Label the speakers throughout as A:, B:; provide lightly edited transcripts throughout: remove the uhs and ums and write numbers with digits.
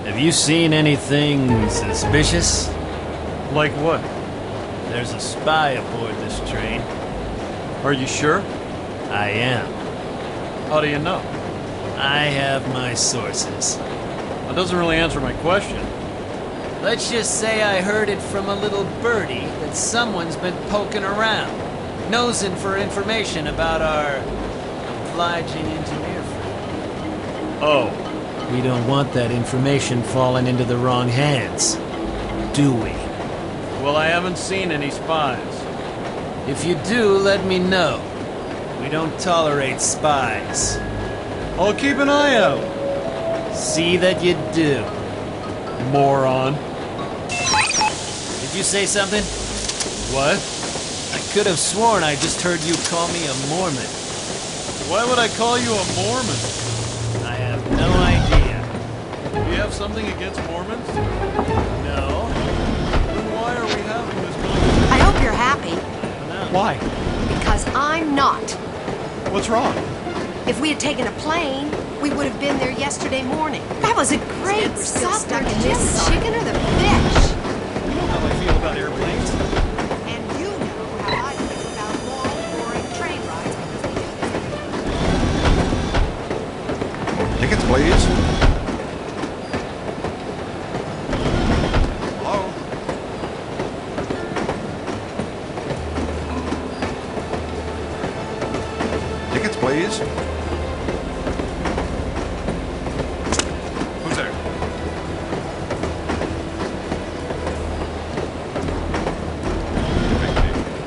A: Have you seen anything suspicious?
B: Like what?
A: There's a spy aboard this train.
B: Are you sure?
A: I am.
B: How do you know?
A: I have my sources.
B: That doesn't really answer my question.
A: Let's just say I heard it from a little birdie that someone's been poking around, nosing for information about our obliging engineer friend.
B: Oh.
A: We don't want that information falling into the wrong hands, do we?
B: Well, I haven't seen any spies.
A: If you do, let me know. We don't tolerate spies.
B: I'll keep an eye out.
A: See that you do.
B: Moron.
A: Did you say something?
B: What?
A: I could have sworn I just heard you call me a Mormon.
B: Why would I call you a Mormon?
A: I have no idea.
B: Do you have something against Mormons?
A: No.
B: Then why are we having this conversation?
C: I hope you're happy,
A: No.
B: Why?
C: because I'm not.
B: What's wrong?
C: If we had taken a plane, we would have been there yesterday morning. That was a great
D: we're still
C: supper.
D: stuck in
C: Did you
D: this
C: have
D: song.
C: the chicken or the fish?
B: You know how I feel about airplanes.
C: And you know how I feel about long, boring train rides because we do this.
E: Tickets, please. Hello? Tickets, please. Who's there?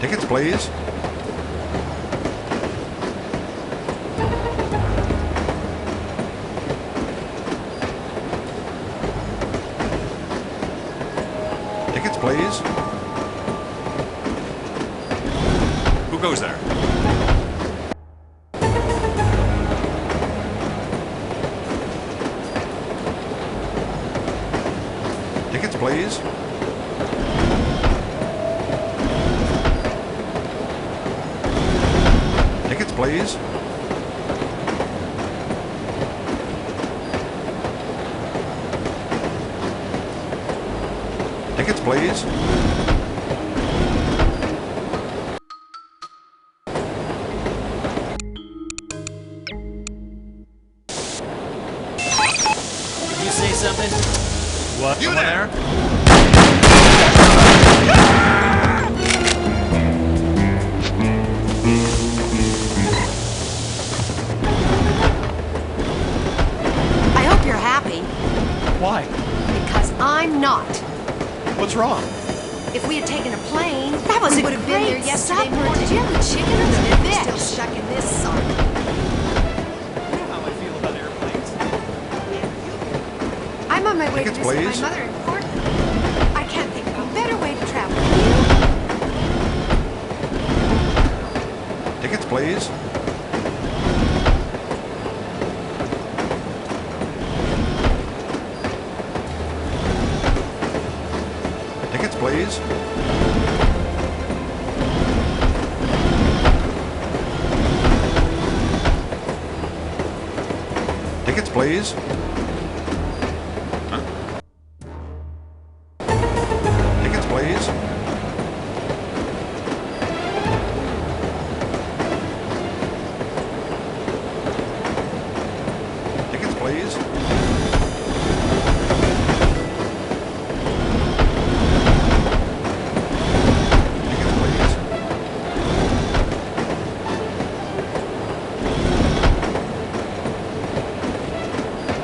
E: Tickets, please. Tickets, please. Who goes there? Tickets, please. Tickets, please. Tickets, please.
A: Did you say something?
B: What?
E: You
B: Someone
E: there?
C: I hope you're happy,
B: Why?
C: because I'm not.
B: What's wrong?
C: If we had taken a plane, we
D: a
C: would have been there
D: great
C: yesterday
D: supper.
C: morning.
D: Did you have the chicken or the
C: We're
D: fish?
C: still stuck in this song.
B: You know how I feel about airplanes.
C: I'm on my way
E: Tickets,
C: to visit
E: please.
C: my mother in Portland. I can't think of a better way to travel.
E: Tickets, please. Tickets, please. Tickets, please. Huh? Tickets, please. Tickets, please. Tickets, please.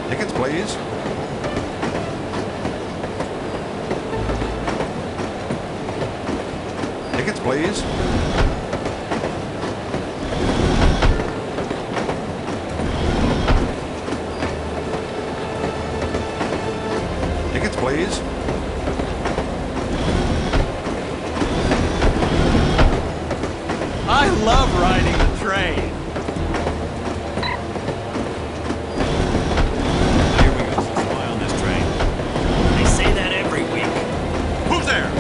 E: Tickets, please. Tickets, please. Tickets, please.
B: I love riding the train.
A: Here we go. Spy on this train. They say that every week.
E: Who's there?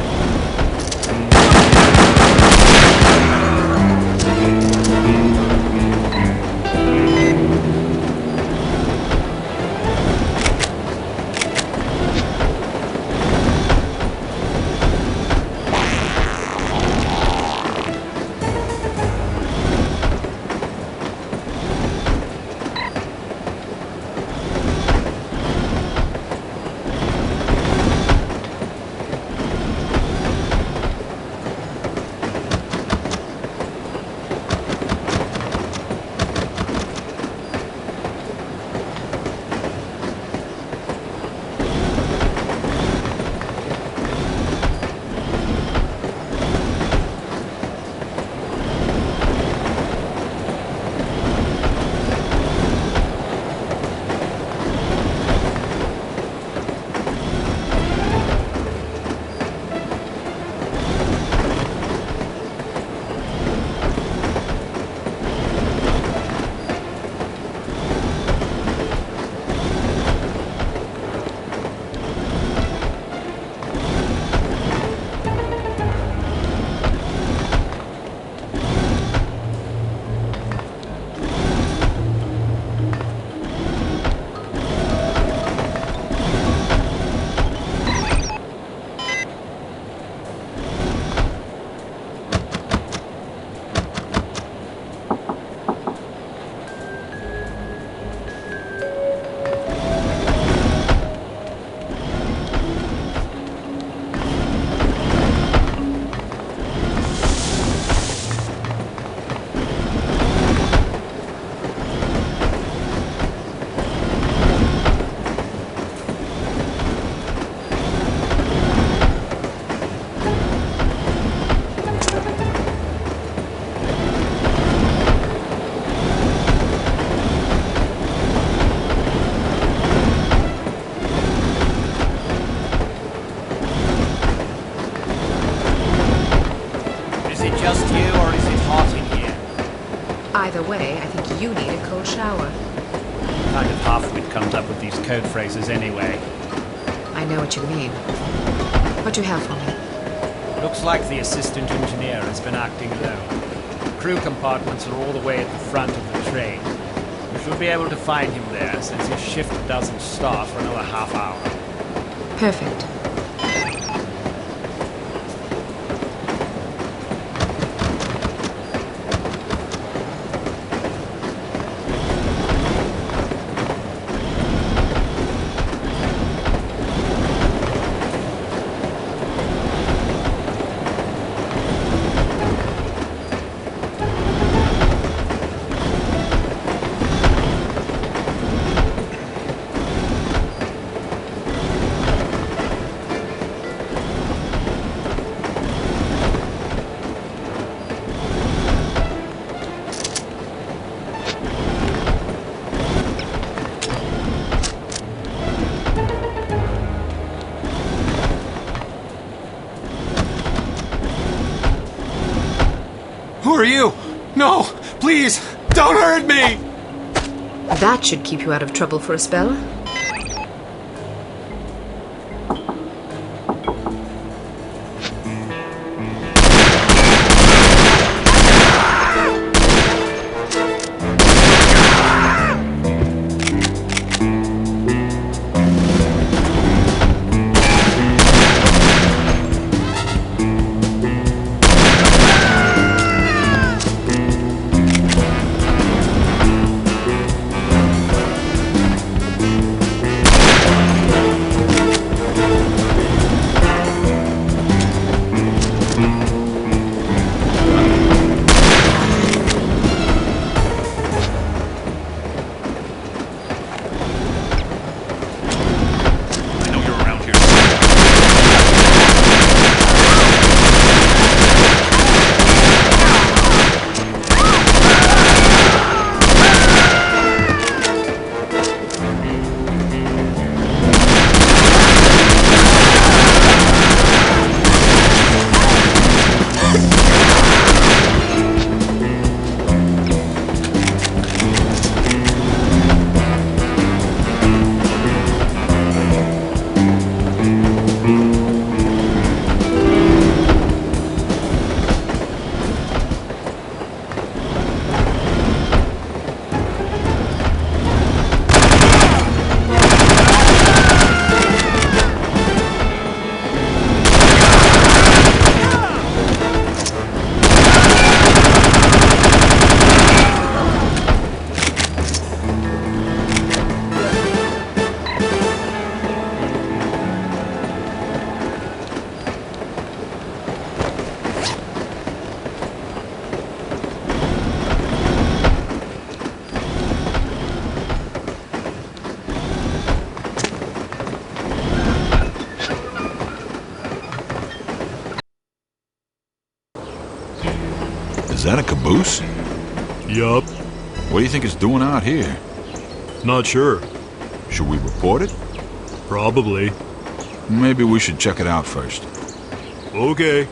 D: Either way, I think you need a cold shower.
A: Kind of half-wit comes up with these code phrases anyway.
D: I know what you mean. What do you have for me?
A: Looks like the assistant engineer has been acting alone. Crew compartments are all the way at the front of the train. You should be able to find him there, since his shift doesn't start for another half hour.
D: Perfect.
B: Who are you? No! Please! Don't hurt me!
D: That should keep you out of trouble for a spell.
E: Is that a caboose?
F: Yup.
E: What do you think it's doing out here?
F: Not sure.
E: Should we report it?
F: Probably.
E: Maybe we should check it out first.
F: Okay.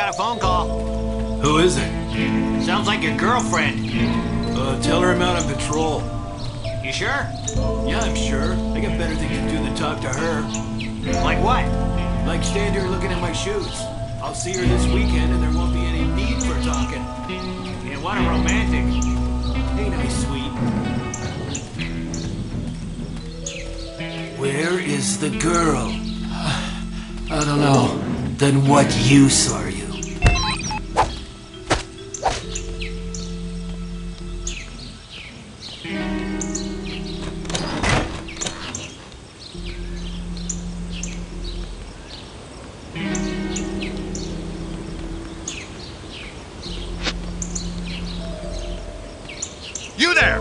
A: got a phone call.
G: Who is it?
A: Sounds like your girlfriend.
G: Tell her I'm out on patrol.
A: You sure?
G: Yeah, I'm sure. I got better things to do than talk to her.
A: Like what?
G: Like stand here looking at my shoes. I'll see her this weekend and there won't be any need for talking.
A: Yeah, what a romantic.
G: Ain't I sweet? Where is the girl? I don't know. Then what use are you?
H: You there!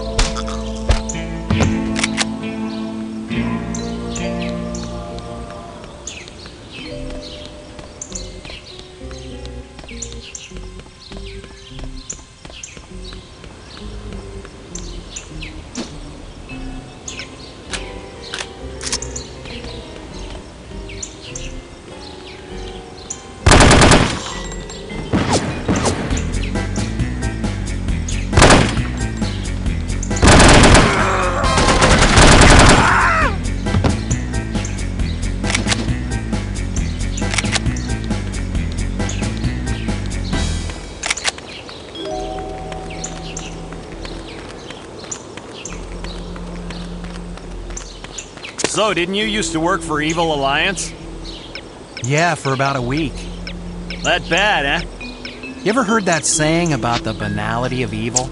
B: So, didn't you used to work for Evil Alliance?
I: Yeah, for about a week.
B: That bad, eh?
I: You ever heard that saying about the banality of evil?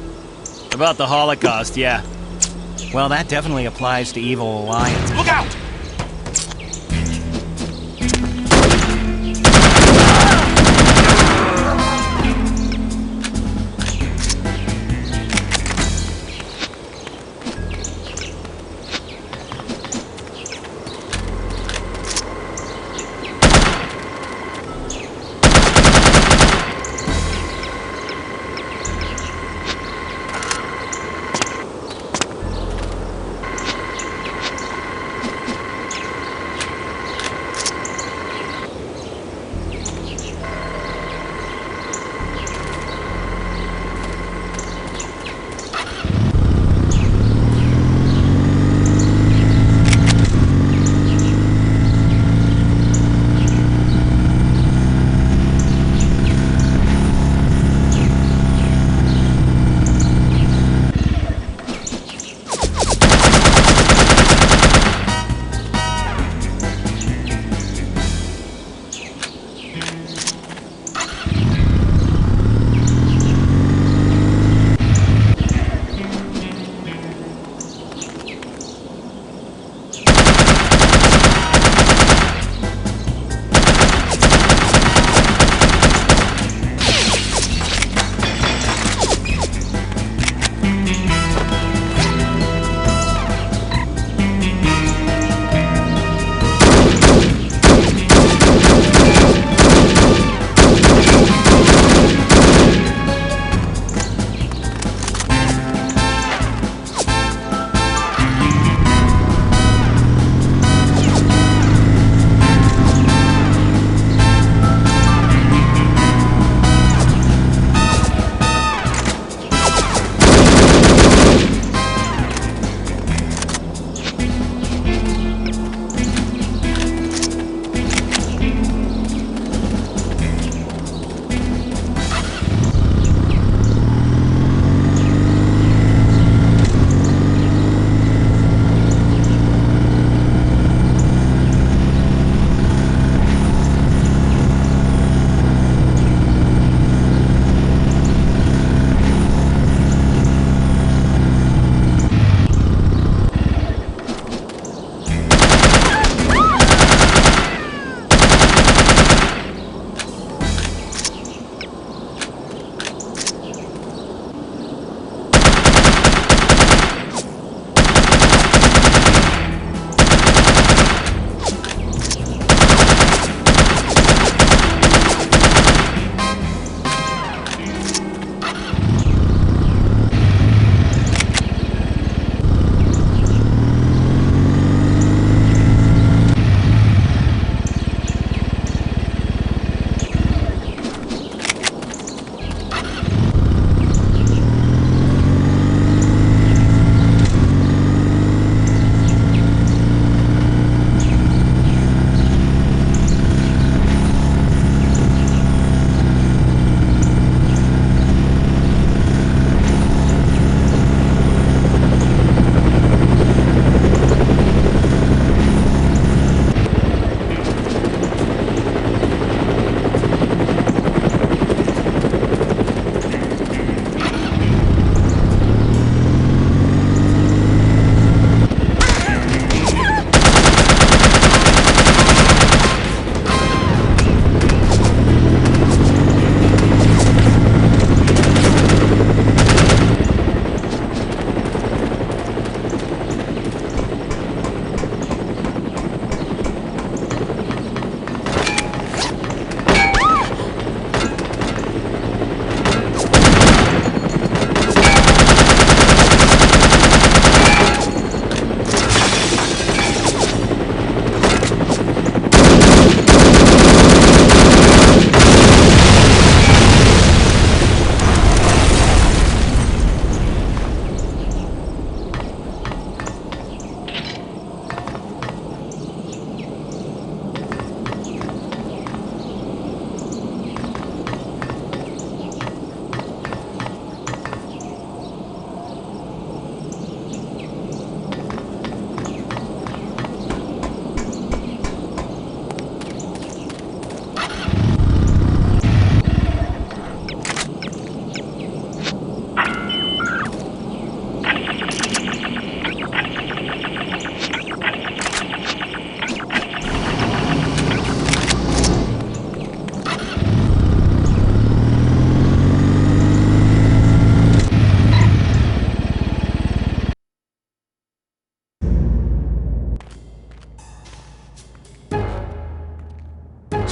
B: About the Holocaust, yeah.
I: Well, that definitely applies to Evil Alliance.
H: Look out!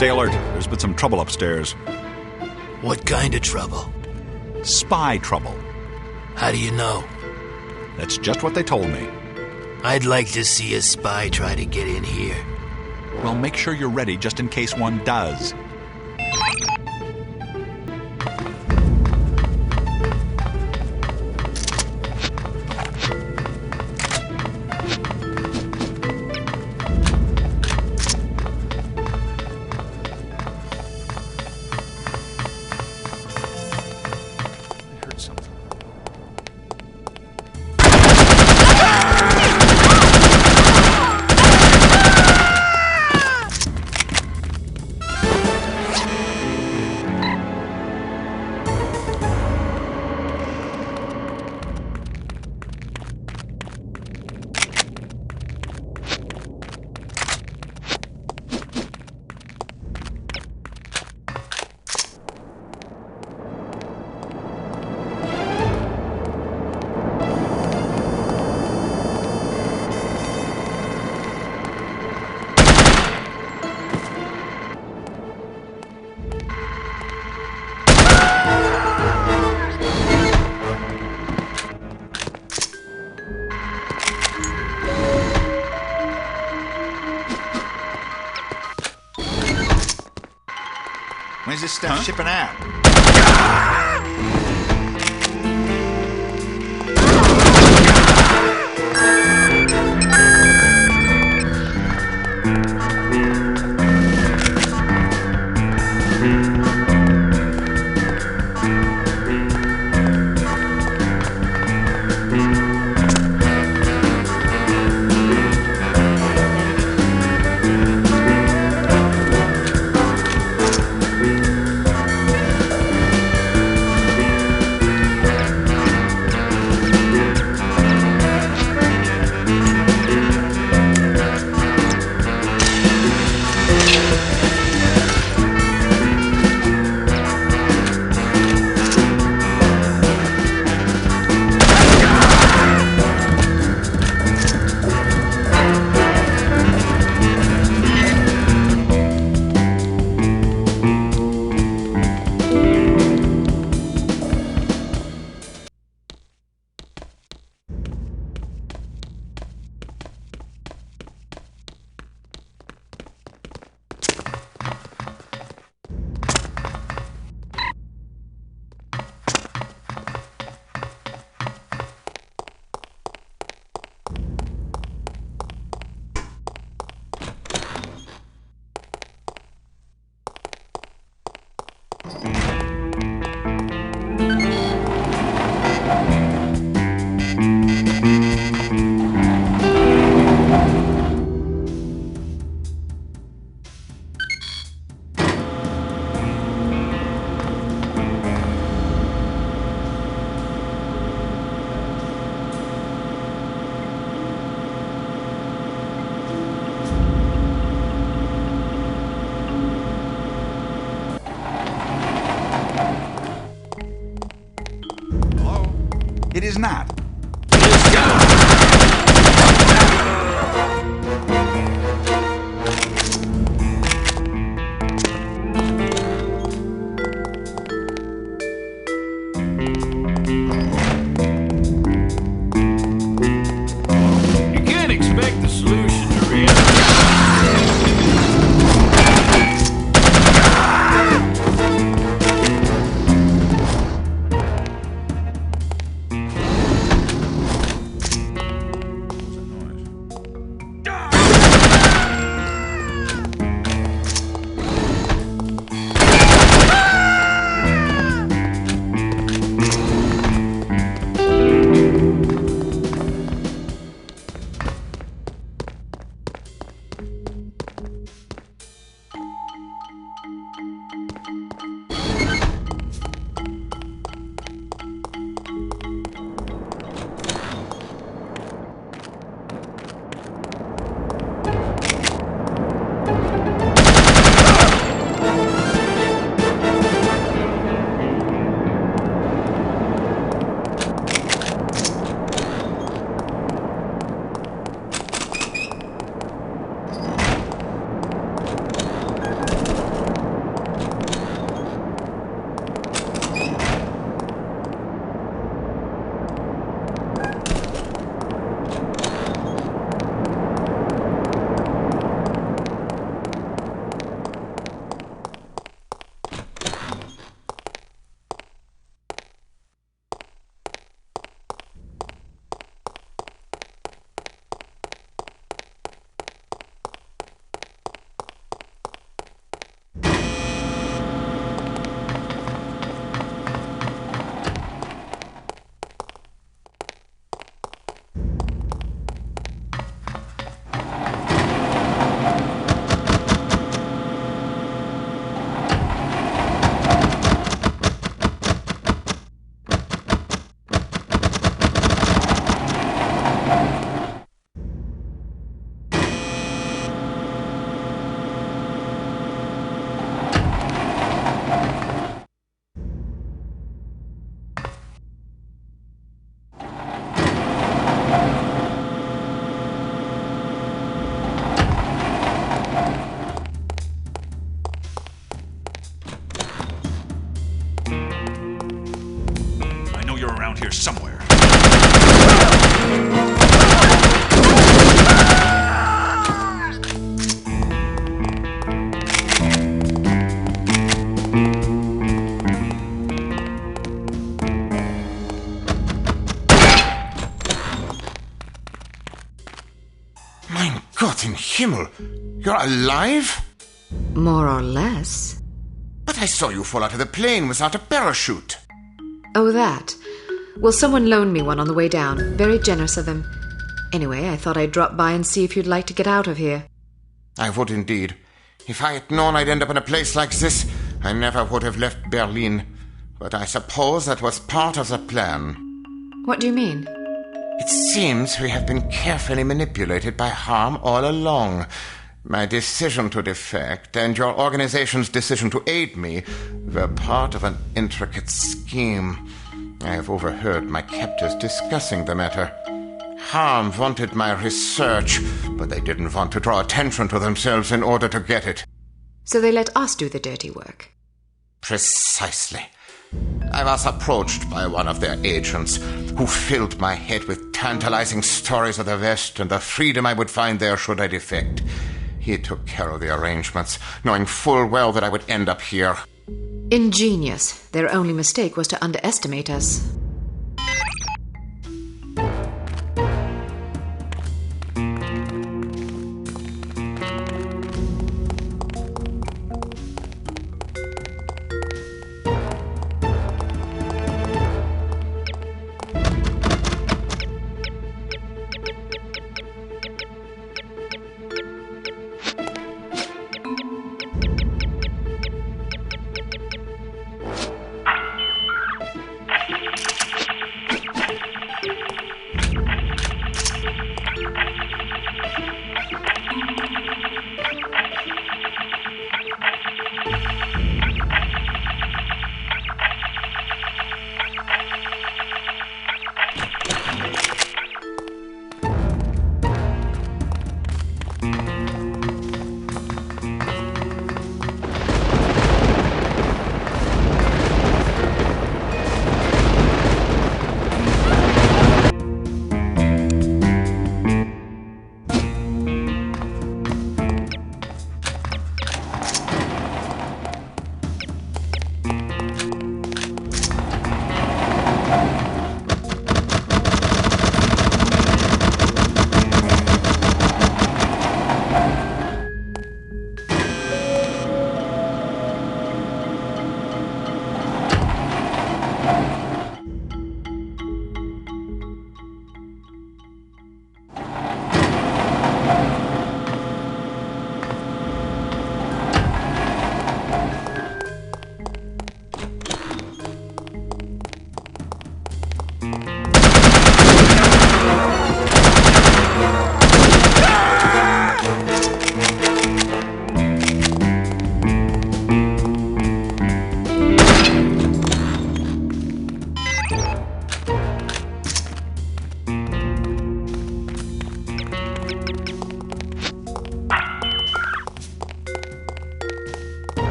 E: Stay alert. There's been some trouble upstairs.
G: What kind of trouble?
E: Spy trouble.
G: How do you know?
E: That's just what they told me.
G: I'd like to see a spy try to get in here.
E: Well, make sure you're ready just in case one does.
H: When's this stuff shipping out? It is not.
G: You can't expect the solution to reality.
H: somewhere.
J: Mein Gott in Himmel! You're alive?
D: More or less.
J: But I saw you fall out of the plane without a parachute.
D: Oh, that. Well, someone loaned me one on the way down. Very generous of them. Anyway, I thought I'd drop by and see if you'd like to get out of here.
J: I would indeed. If I had known I'd end up in a place like this, I never would have left Berlin. But I suppose that was part of the plan.
D: What do you mean?
J: It seems we have been carefully manipulated by H.A.R.M all along. My decision to defect and your organization's decision to aid me were part of an intricate scheme. I have overheard my captors discussing the matter. H.A.R.M wanted my research, but they didn't want to draw attention to themselves in order to get it.
D: So they let us do the dirty work.
J: Precisely. I was approached by one of their agents, who filled my head with tantalizing stories of the West and the freedom I would find there should I defect. He took care of the arrangements, knowing full well that I would end up here.
D: Ingenious. Their only mistake was to underestimate us.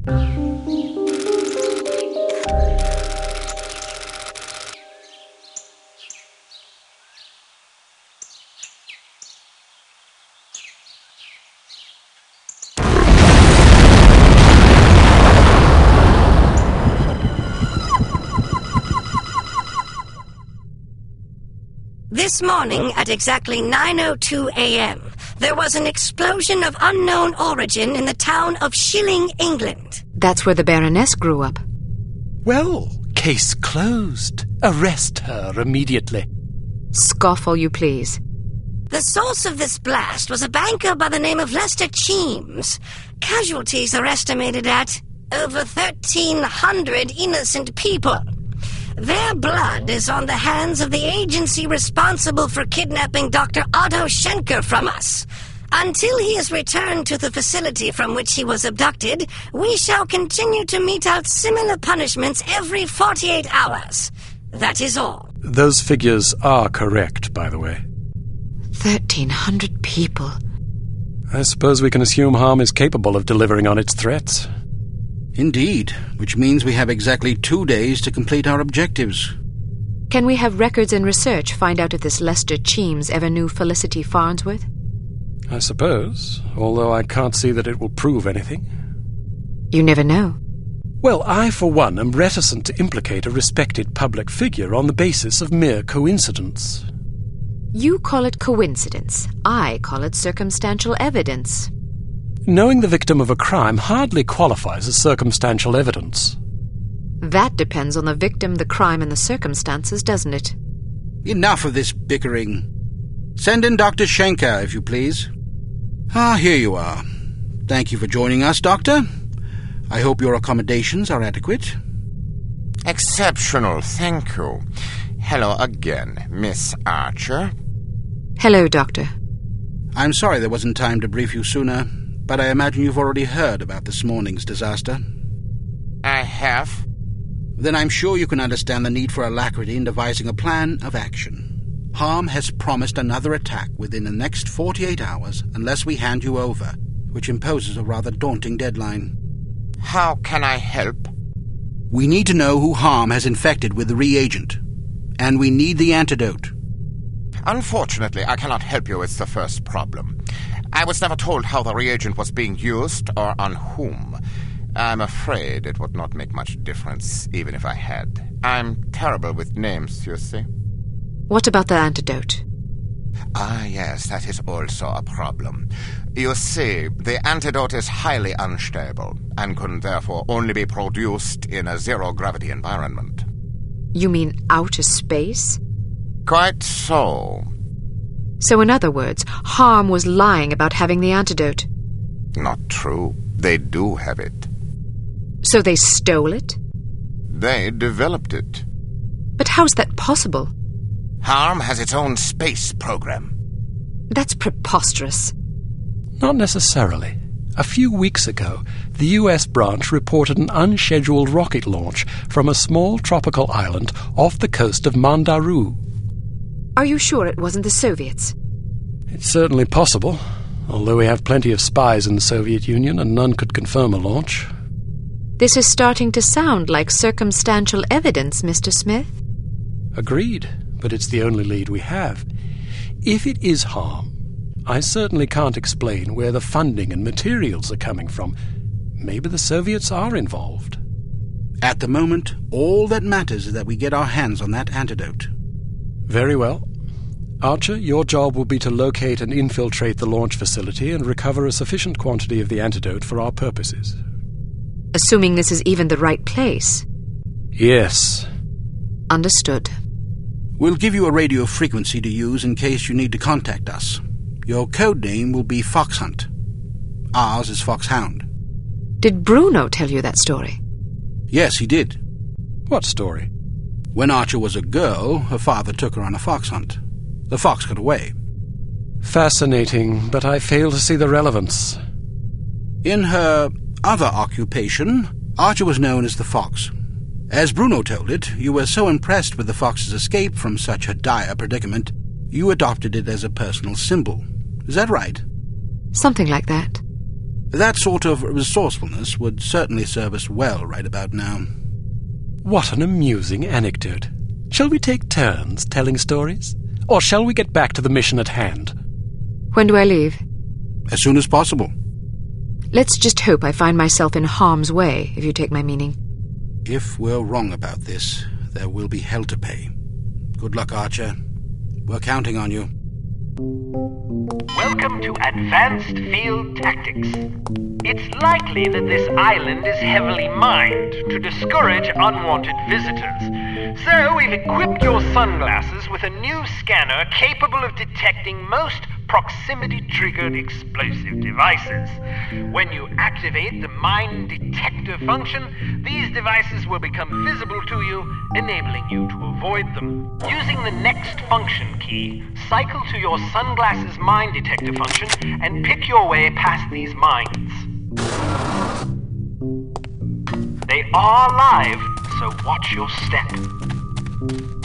K: This morning at exactly 9:02 a.m., there was an explosion of unknown origin in the town of Shilling, England.
D: That's where the Baroness grew up.
I: Well, case closed. Arrest her immediately.
D: Scoff all you please.
K: The source of this blast was a banker by the name of Lester Cheems. Casualties are estimated at over 1,300 innocent people. Their blood is on the hands of the agency responsible for kidnapping Dr. Otto Schenker from us. Until he is returned to the facility from which he was abducted, we shall continue to mete out similar punishments every 48 hours. That is all.
I: Those figures are correct, by the way.
D: 1,300 people.
I: I suppose we can assume H.A.R.M is capable of delivering on its threats.
L: Indeed, which means we have exactly 2 days to complete our objectives.
D: Can we have records and research find out if this Lester Cheems ever knew Felicity Farnsworth?
I: I suppose, although I can't see that it will prove anything.
D: You never know.
I: Well, I, for one, am reticent to implicate a respected public figure on the basis of mere coincidence.
D: You call it coincidence. I call it circumstantial evidence.
I: Knowing the victim of a crime hardly qualifies as circumstantial evidence.
D: That depends on the victim, the crime, and the circumstances, doesn't it?
L: Enough of this bickering. Send in Dr. Schenker, if you please. Here you are. Thank you for joining us, Doctor. I hope your accommodations are adequate.
J: Exceptional, thank you. Hello again, Miss Archer.
D: Hello, Doctor.
L: I'm sorry there wasn't time to brief you sooner, but I imagine you've already heard about this morning's disaster.
J: I have.
L: Then I'm sure you can understand the need for alacrity in devising a plan of action. H.A.R.M has promised another attack within the next 48 hours unless we hand you over, which imposes a rather daunting deadline.
J: How can I help?
L: We need to know who H.A.R.M has infected with the reagent, and we need the antidote.
J: Unfortunately, I cannot help you with the first problem. I was never told how the reagent was being used or on whom. I'm afraid it would not make much difference, even if I had. I'm terrible with names, you see.
D: What about the antidote?
J: Yes, that is also a problem. You see, the antidote is highly unstable and can therefore only be produced in a zero-gravity environment.
D: You mean outer space?
J: Quite so.
D: So in other words, H.A.R.M was lying about having the antidote.
J: Not true. They do have it.
D: So they stole it?
J: They developed it.
D: But how's that possible?
J: H.A.R.M has its own space program.
D: That's preposterous.
I: Not necessarily. A few weeks ago, the U.S. branch reported an unscheduled rocket launch from a small tropical island off the coast of Mandaru.
D: Are you sure it wasn't the Soviets?
I: It's certainly possible, although we have plenty of spies in the Soviet Union and none could confirm a launch.
D: This is starting to sound like circumstantial evidence, Mr. Smith.
I: Agreed, but it's the only lead we have. If it is H.A.R.M, I certainly can't explain where the funding and materials are coming from. Maybe the Soviets are involved.
L: At the moment, all that matters is that we get our hands on that antidote.
I: Very well. Archer, your job will be to locate and infiltrate the launch facility and recover a sufficient quantity of the antidote for our purposes.
D: Assuming this is even the right place?
I: Yes.
D: Understood.
L: We'll give you a radio frequency to use in case you need to contact us. Your code name will be Foxhunt. Ours is Foxhound.
D: Did Bruno tell you that story?
L: Yes, he did.
I: What story?
L: When Archer was a girl, her father took her on a fox hunt. The fox got away.
I: Fascinating, but I fail to see the relevance.
L: In her other occupation, Archer was known as the Fox. As Bruno told it, you were so impressed with the fox's escape from such a dire predicament, you adopted it as a personal symbol. Is that right?
D: Something like that.
L: That sort of resourcefulness would certainly serve us well right about now.
I: What an amusing anecdote. Shall we take turns telling stories? Or shall we get back to the mission at hand?
D: When do I leave?
L: As soon as possible.
D: Let's just hope I find myself in harm's way, if you take my meaning.
L: If we're wrong about this, there will be hell to pay. Good luck, Archer. We're counting on you.
M: Welcome to Advanced Field Tactics. It's likely that this island is heavily mined to discourage unwanted visitors. So we've equipped your sunglasses with a new scanner capable of detecting most proximity-triggered explosive devices. When you activate the mine detector function, these devices will become visible to you, enabling you to avoid them. Using the next function key, cycle to your sunglasses mine detector function and pick your way past these mines. They are live, so watch your step.